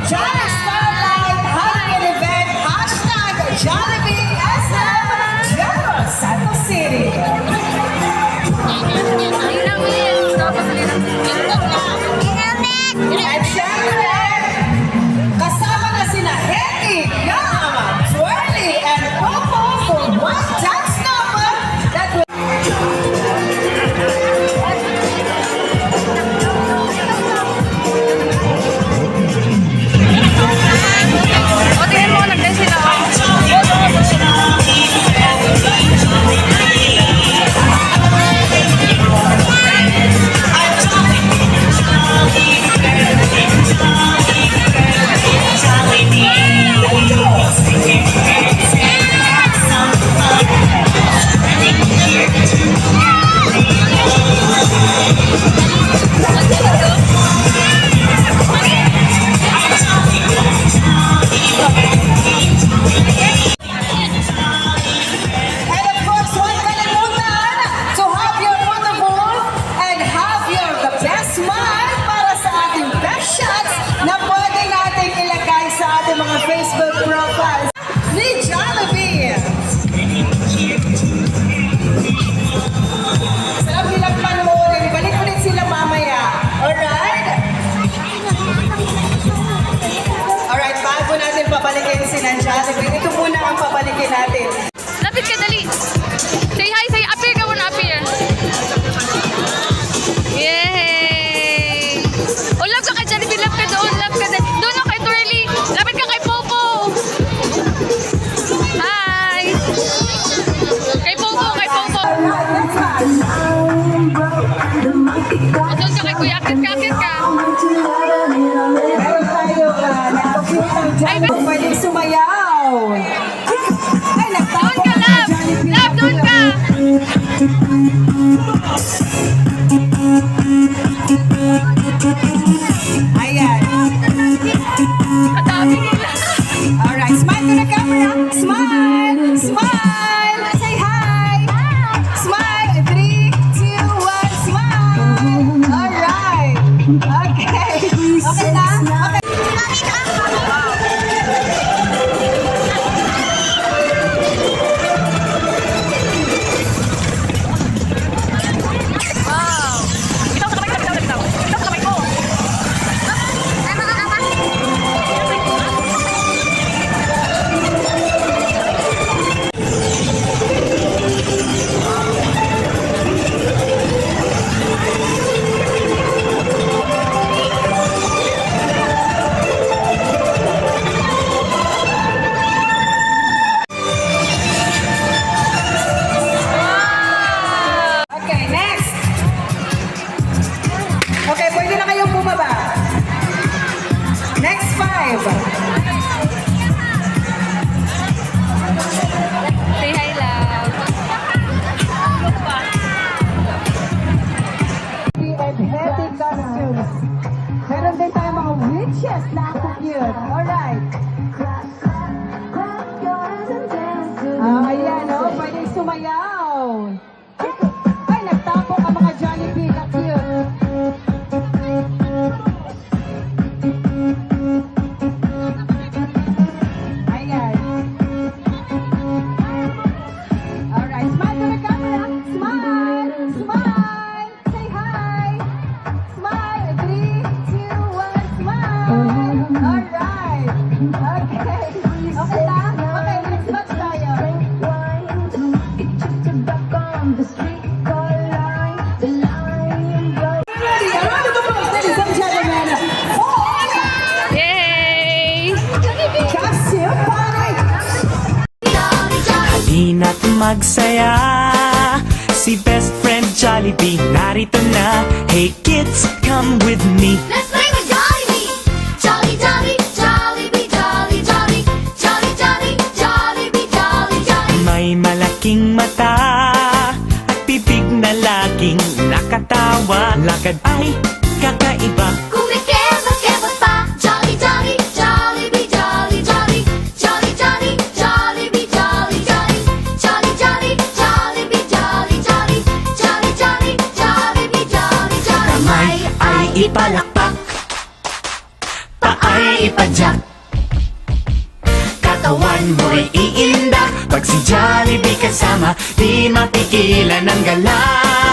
Jollibee Starlight Halloween event, hashtag Jollibee SM, General Santos City. At syempre, kasama na sina Hetty, Yam, Twirly, and Popo for one dance number that will... O, tingin mo, nag-dance sila. And of course, huwag kalimutan to have your photo booth and have your the best smile para sa ating best shots na pwede nating ilagay sa ating mga Facebook profiles ni Jollibee. Sarap nilang panoorin. Balik ulit sila mamaya. Alright? Alright, bago natin papalikin si Jollibee, ito muna ang papalikin natin. Lapit ka, dali. Say hi, say appear ka muna, appear. Yay! O, love ka kay Jollibee, love ka doon, love ka doon. Doon ako kay Twirly. Lapit ka kay Popo. Hi! Kay Popo, kay Popo. O, doon ka kay Kuya, akit ka, akit ka. Meron tayo na pwedeng sumayaw. Ay, Doon ka, love. Love, doon ka. Ayan. Kadami nila. Alright, smile to the camera. Smile! Smile! Say hi! Smile! 3, 2, 1, smile! Alright! Okay. Okay na? Okay. Wow. Itaw sa kamay, itaw, itaw. Itaw sa kamay ko. Okay, next. Okay, pwede na kayong bumaba. Next 5. Say hi, love. And heavy costumes. Meron din tayo mga witches na cute. Alright. Ayan, oh, pwede sumayaw. Ay, nagtapok ang mga Jollibee na cute. Ayan. Alright, smile to the camera. Smile! Smile! Say hi! Smile! 3, 2, 1, smile! Alright! Okay. Okay na? Okay, next batch tayo. Ready? A round of applause, ladies and gentlemen, for Yay! Costume Party! Halina't magsaya, si best friend Jollibee narito na. Hey kids, come with me. Let's play with Jollibee! Jolly, jolly, Jollibee, jolly, jolly, jolly, jolly, Jollibee, jolly, jolly. May malaking mata at bibig na laging nakatawa. Lakad ay kakaiba. Kumikebot-kebot pa, Jolly, jolly, Jollibee, jolly, jolly, jolly, jolly, Jollibee, jolly, jolly, jolly, jolly, Jollibee, jolly, jolly, jolly, jolly, Jollibee, jolly, jolly. Kamay ay ipalakpak, paay ipadyak, katawan mo'y iinda. Pag si Jollibee kasama, di mapigilan ang gala.